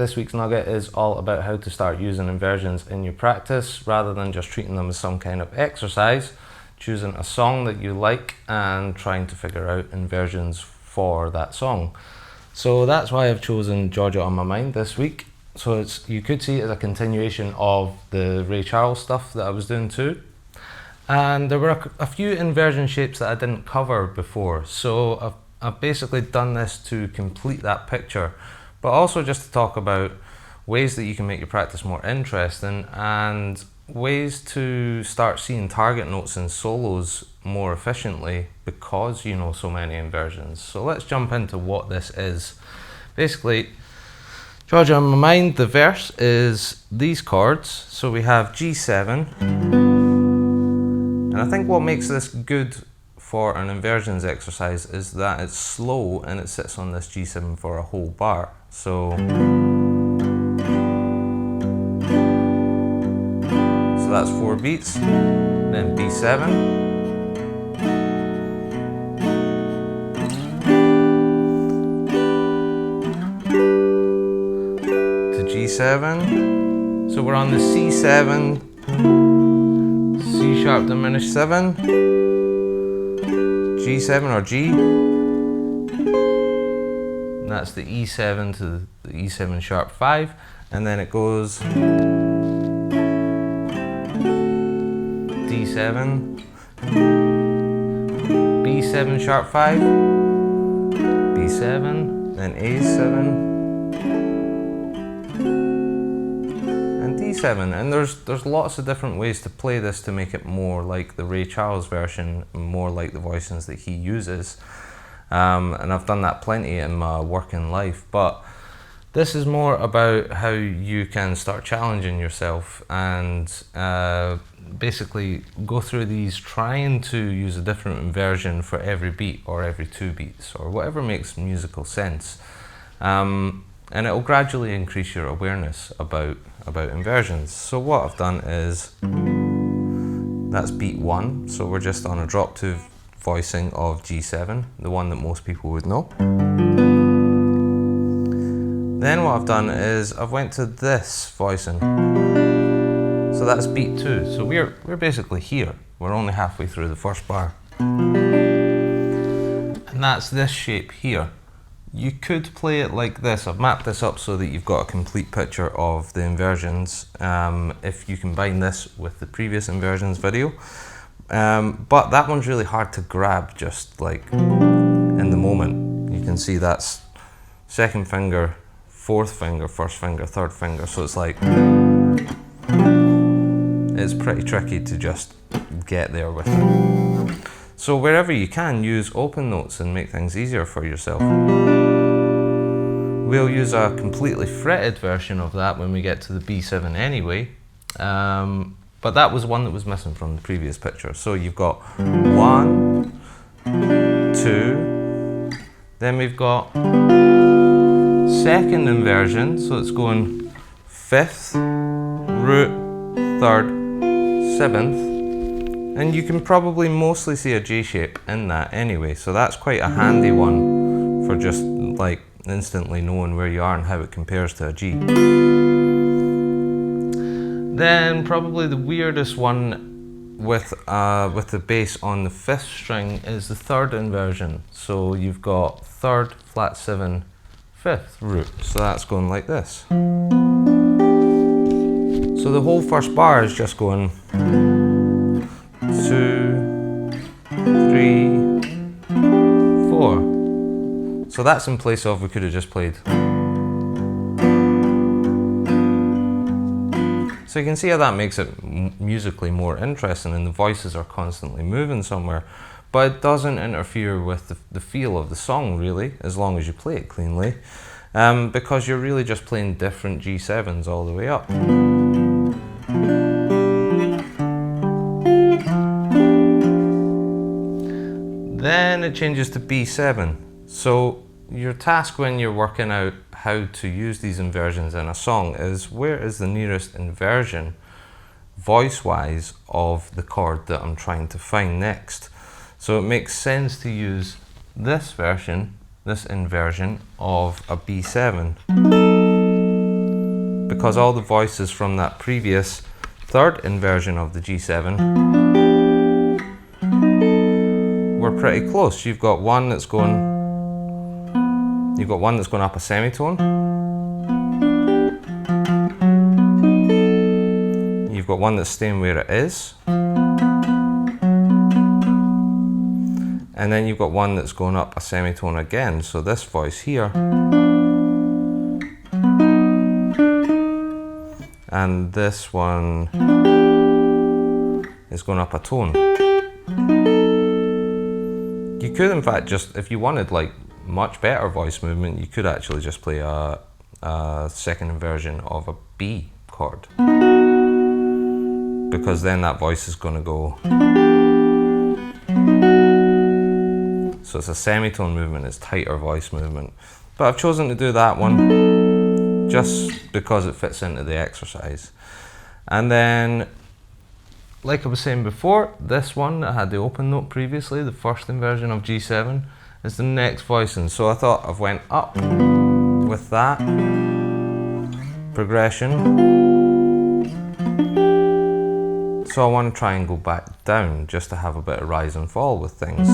this week's nugget is all about how to start using inversions in your practice rather than just treating them as some kind of exercise, choosing a song that you like and trying to figure out inversions for that song. So that's why I've chosen Georgia on My Mind this week. So you could see it as a continuation of the Ray Charles stuff that I was doing too. And there were a few inversion shapes that I didn't cover before. So I've basically done this to complete that picture, but also just to talk about ways that you can make your practice more interesting and ways to start seeing target notes and solos more efficiently because you know so many inversions. So let's jump into what this is. Basically, Georgia on My Mind, the verse is these chords. So we have G7, and I think what makes this good for an inversions exercise is that it's slow and it sits on this G7 for a whole bar. So that's 4 beats, then B7, to G7, so we're on the C7, C sharp diminished 7, G7 or G, and that's the E7 to the E7 sharp 5, and then it goes D7, B7 sharp 5, B7, then A7, and D7. And there's lots of different ways to play this to make it more like the Ray Charles version, more like the voicings that he uses. And I've done that plenty in my working life, but this is more about how you can start challenging yourself and basically go through these trying to use a different inversion for every beat or every 2 beats or whatever makes musical sense. And it will gradually increase your awareness about inversions. So what I've done is, that's beat 1, so we're just on a drop 2 voicing of G7, the one that most people would know. Then what I've done is I've went to this voicing. So that's beat 2. So we're basically here. We're only halfway through the first bar. And that's this shape here. You could play it like this. I've mapped this up so that you've got a complete picture of the inversions if you combine this with the previous inversions video. But that one's really hard to grab just like in the moment. You can see that's 2nd finger, 4th finger, 1st finger, 3rd finger, so it's like, it's pretty tricky to just get there with it. So wherever you can, use open notes and make things easier for yourself. We'll use a completely fretted version of that when we get to the B7 anyway, but that was one that was missing from the previous picture. So you've got 1, 2, then we've got 2nd inversion, so it's going 5th, root, 3rd, 7th, and you can probably mostly see a G shape in that anyway, so that's quite a handy one for just like instantly knowing where you are and how it compares to a G. Then probably the weirdest one with the bass on the 5th string is the 3rd inversion. So you've got 3rd, flat 7, 5th root. So that's going like this. So the whole first bar is just going 2, 3, 4. So that's in place of, we could have just played. So you can see how that makes it musically more interesting, and the voices are constantly moving somewhere, but it doesn't interfere with the feel of the song really, as long as you play it cleanly, because you're really just playing different G7s all the way up. Then it changes to B7. So your task when you're working out how to use these inversions in a song is, where is the nearest inversion voice-wise of the chord that I'm trying to find next. So it makes sense to use this version, this inversion of a B7. because all the voices from that previous third inversion of the G7 were pretty close. You've got one that's going up a semitone. You've got one that's staying where it is. And then you've got one that's going up a semitone again. So this voice here. And this one is going up a tone. You could, in fact, just, if you wanted like much better voice movement, you could actually just play a second inversion of a B chord, because then that voice is going to go. So it's a semitone movement, it's tighter voice movement. But I've chosen to do that one just because it fits into the exercise. And then, like I was saying before, this one that had the open note previously, the first inversion of G7, is the next voicing. So I thought I've went up with that progression. So I want to try and go back down just to have a bit of rise and fall with things.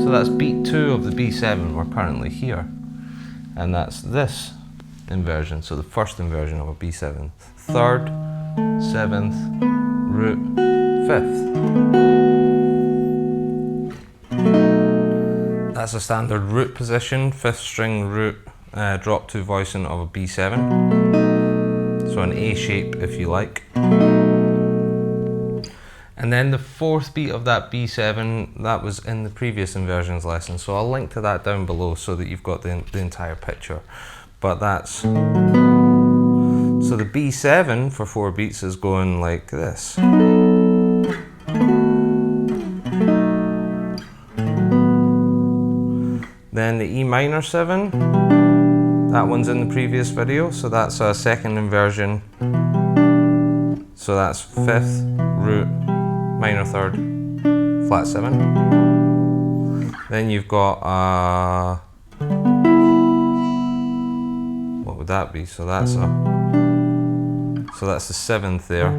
So that's beat 2 of the B7, we're currently here. And that's this inversion, so the first inversion of a B7. 3rd, 7th, root, 5th. That's a standard root position, 5th string root, drop 2 voicing of a B7. So an A shape if you like. And then the 4th beat of that B7, that was in the previous inversions lesson. So I'll link to that down below so that you've got the entire picture. But that's, so the B7 for 4 beats is going like this. Then the E minor 7, that one's in the previous video, so that's a second inversion. So that's 5th, root, minor 3rd, flat 7. Then you've got, what would that be? So that's the 7th there.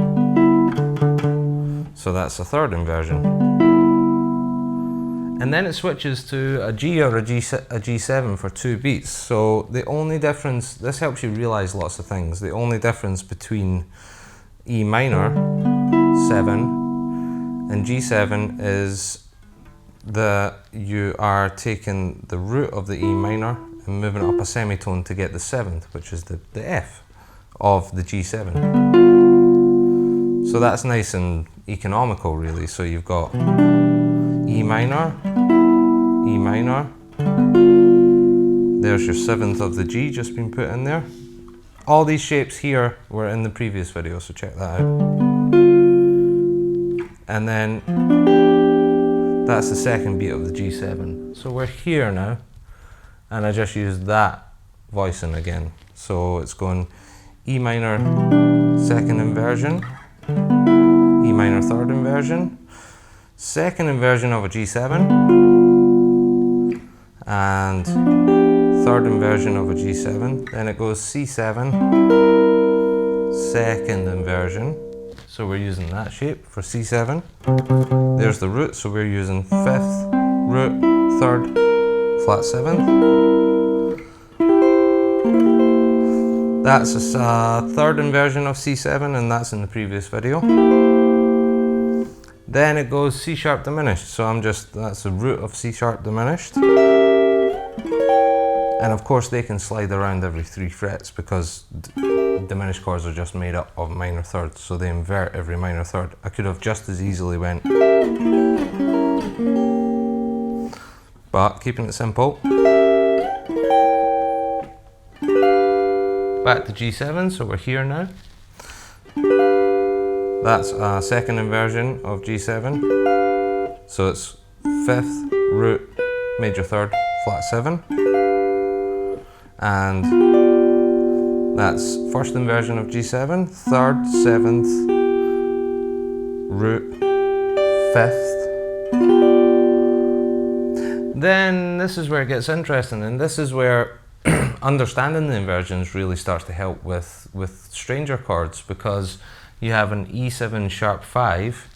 So that's a 3rd inversion. And then it switches to a G or a G7 for 2 beats. So the only difference, this helps you realize lots of things. The only difference between E minor 7 and G7 is that you are taking the root of the E minor and moving it up a semitone to get the 7th, which is the F of the G7. So that's nice and economical really. So you've got E minor, E minor, there's your 7th of the G just been put in there. All these shapes here were in the previous video, so check that out. And then that's the second beat of the G7. So we're here now, and I just used that voicing again. So it's going E minor 2nd inversion, E minor 3rd inversion, 2nd inversion of a G7, and 3rd inversion of a G7. Then it goes C7, 2nd inversion. So we're using that shape for C7. There's the root, so we're using 5th, root, 3rd, flat 7th. That's a 3rd inversion of C7, and that's in the previous video. Then it goes C sharp diminished, so that's the root of C sharp diminished. And of course they can slide around every 3 frets because diminished chords are just made up of minor thirds, so they invert every minor third. I could have just as easily went, but keeping it simple. Back to G7, so we're here now. That's a 2nd inversion of G7. So it's 5th, root, major 3rd, flat 7. And that's 1st inversion of G7, 3rd, 7th, root, 5th. Then this is where it gets interesting, and this is where understanding the inversions really starts to help with stranger chords, because you have an E7 sharp 5.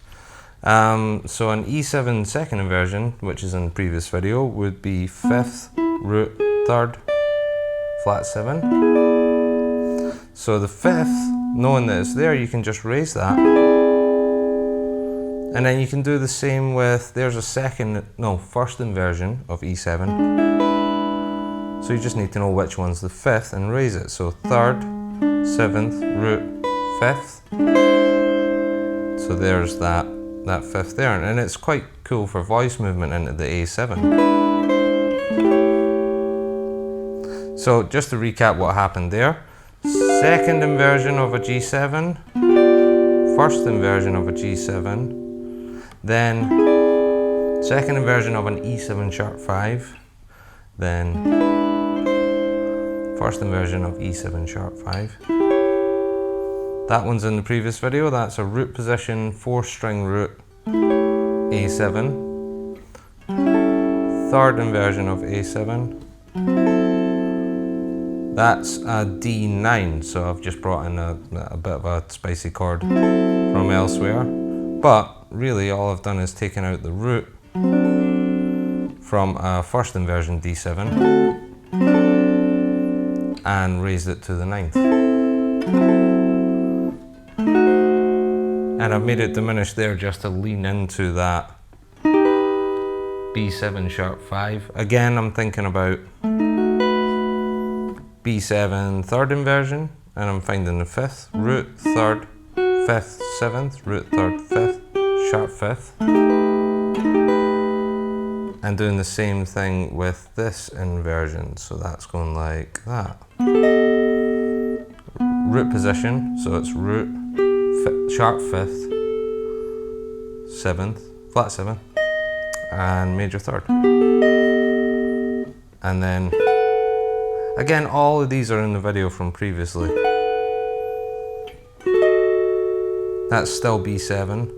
So an E7 second inversion, which is in the previous video, would be 5th, root, 3rd, flat 7. So the 5th, knowing that it's there, you can just raise that. And then you can do the same with, there's a first inversion of E7. So you just need to know which one's the 5th and raise it. So 3rd, 7th, root, 5th. So there's that 5th there. And it's quite cool for voice movement into the A7. So just to recap what happened there. Second inversion of a G7. First inversion of a G7. Then second inversion of an E7 sharp 5. Then first inversion of E7 sharp 5. That one's in the previous video. That's a root position, 4-string root, A7. Third inversion of A7. That's a D9, so I've just brought in a bit of a spicy chord from elsewhere. But really all I've done is taken out the root from a first inversion D7 and raised it to the 9th. And I've made it diminished there just to lean into that B7 sharp 5. Again, I'm thinking about B7 third inversion, and I'm finding the 5th, root, 3rd, 5th, 7th, root, 3rd, 5th, sharp 5th. And doing the same thing with this inversion, so that's going like that. Root position, so it's root, sharp 5th, 7th, flat 7, and major 3rd. And then, again, all of these are in the video from previously. That's still B7.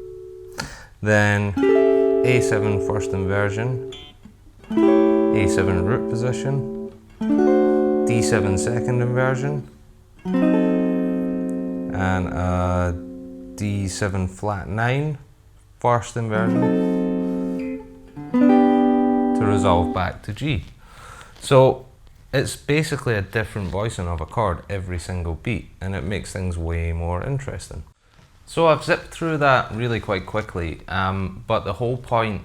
Then A7 first inversion, A7 root position, D7 second inversion, and a D7 flat 9 first inversion to resolve back to G. So it's basically a different voicing of a chord every single beat, and it makes things way more interesting. So I've zipped through that really quite quickly, but the whole point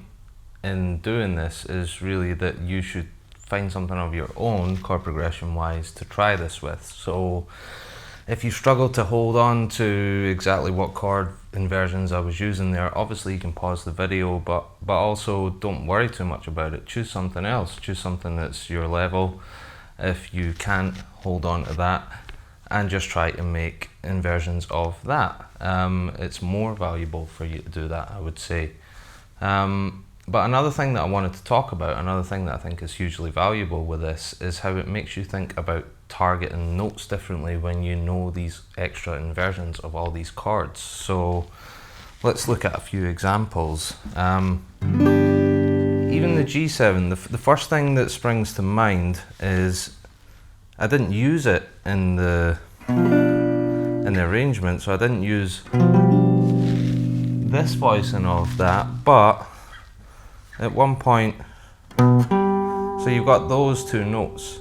in doing this is really that you should find something of your own chord progression wise to try this with. So if you struggle to hold on to exactly what chord inversions I was using there, obviously you can pause the video, but also don't worry too much about it. Choose something else, choose something that's your level if you can't hold on to that, and just try to make inversions of that. It's more valuable for you to do that, I would say. But another thing that I wanted to talk about, another thing that I think is hugely valuable with this, is how it makes you think about targeting notes differently when you know these extra inversions of all these chords. So let's look at a few examples. Even the G7, the first thing that springs to mind is I didn't use it in the arrangement, so I didn't use this voicing of that, but at one point, so you've got those two notes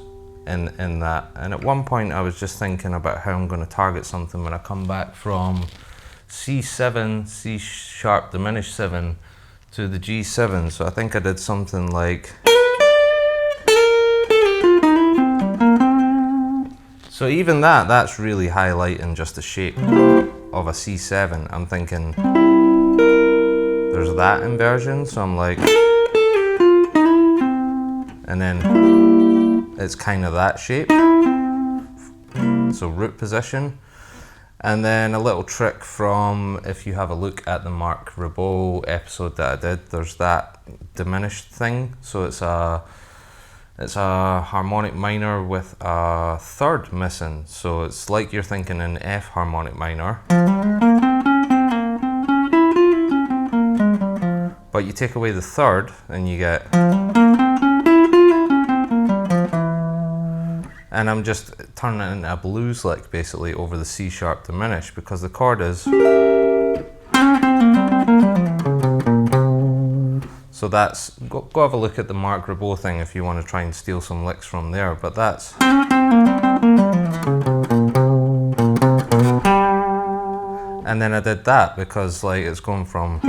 in that, and at one point I was just thinking about how I'm going to target something when I come back from C7, C sharp diminished 7 to the G7. So I think I did something like, so even that's really highlighting just the shape of a C7. I'm thinking there's that inversion, so I'm like, and then it's kind of that shape, so root position. And then a little trick from, if you have a look at the Marc Ribot episode that I did, there's that diminished thing, so it's a harmonic minor with a third missing, so it's like you're thinking an F harmonic minor, but you take away the third and you get, And I'm just turning it into a blues lick basically over the C sharp diminished, because the chord is. So that's, go have a look at the Mark Ribot thing if you want to try and steal some licks from there, but that's. And then I did that because like it's going from.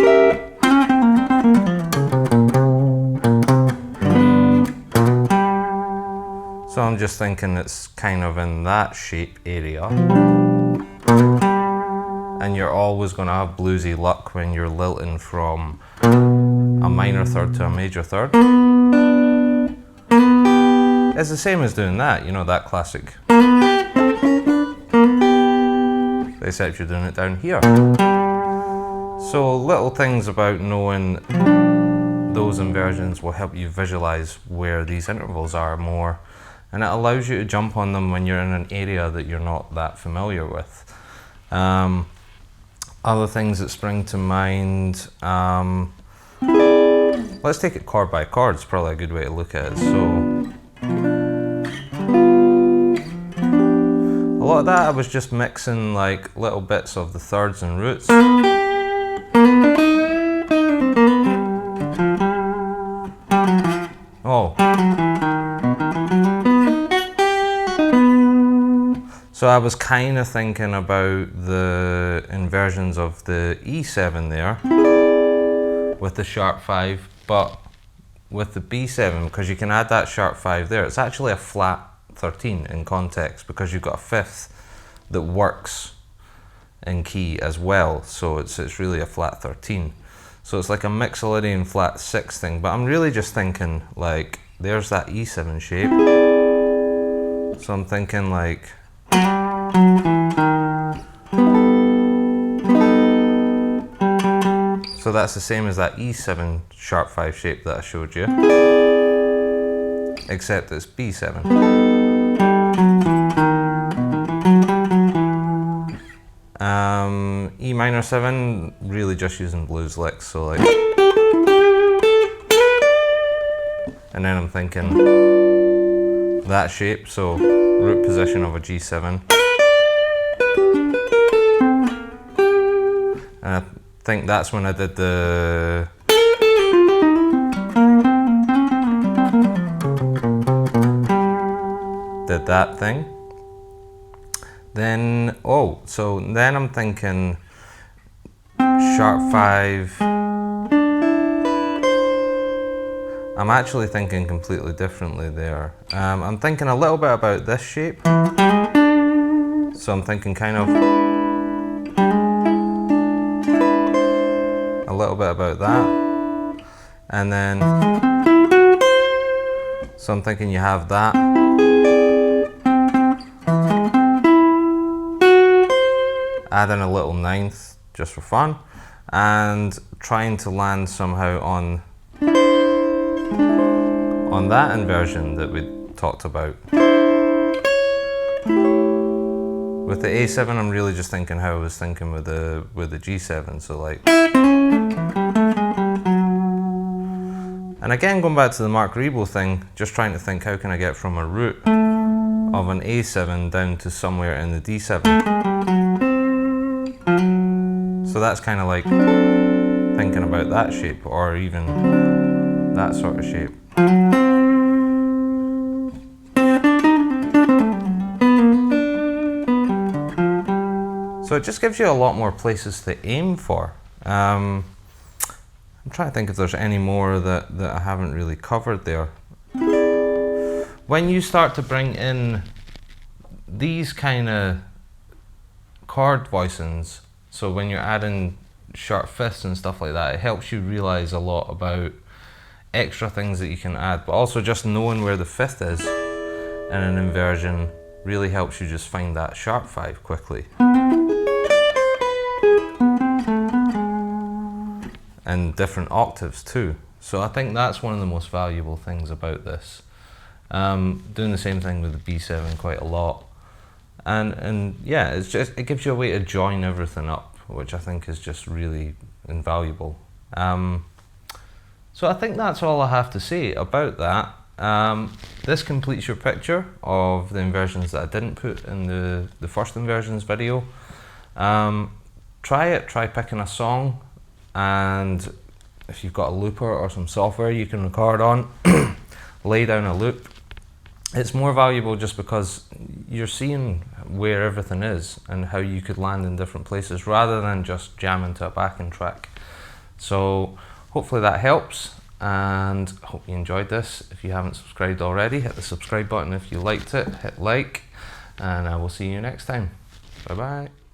So I'm just thinking it's kind of in that shape area. And you're always going to have bluesy luck when you're lilting from a minor third to a major third. It's the same as doing that, you know, that classic. Except you're doing it down here. So little things about knowing those inversions will help you visualize where these intervals are more, and it allows you to jump on them when you're in an area that you're not that familiar with. Other things that spring to mind, let's take it chord by chord. It's probably a good way to look at it. So a lot of that I was just mixing like little bits of the thirds and roots. Oh. So I was kind of thinking about the inversions of the E7 there with the sharp 5, but with the B7, because you can add that sharp 5 there, it's actually a flat 13 in context, because you've got a fifth that works in key as well, so it's really a flat 13. So it's like a Mixolydian flat 6 thing, but I'm really just thinking like, there's that E7 shape, so I'm thinking like, so that's the same as that E7 sharp 5 shape that I showed you, except it's B7. E minor 7, really just using blues licks, so like, and then I'm thinking that shape, so root position of a G7, and I think that's when I did that thing. Then, so then I'm thinking sharp 5. I'm actually thinking completely differently there. I'm thinking a little bit about this shape. So I'm thinking kind of a little bit about that. And then, so I'm thinking you have that. Add in a little ninth just for fun, and trying to land somehow on that inversion that we talked about. With the A7, I'm really just thinking how I was thinking with the G7, so like. And again, going back to the Mark Ribot thing, just trying to think how can I get from a root of an A7 down to somewhere in the D7. So that's kind of like thinking about that shape, or even that sort of shape. So it just gives you a lot more places to aim for. I'm trying to think if there's any more that I haven't really covered there. When you start to bring in these kind of chord voicings, so when you're adding sharp fifths and stuff like that, it helps you realize a lot about extra things that you can add, but also just knowing where the fifth is in an inversion really helps you just find that sharp 5 quickly. And different octaves too. So I think that's one of the most valuable things about this. Doing the same thing with the B7 quite a lot. And yeah, it gives you a way to join everything up, which I think is just really invaluable. So I think that's all I have to say about that. This completes your picture of the inversions that I didn't put in the first inversions video. Try picking a song, and if you've got a looper or some software you can record on, lay down a loop. It's more valuable just because you're seeing where everything is and how you could land in different places rather than just jamming to a backing track. So hopefully that helps, and hope you enjoyed this. If you haven't subscribed already, hit the subscribe button. If you liked it, hit like, and I will see you next time. Bye bye.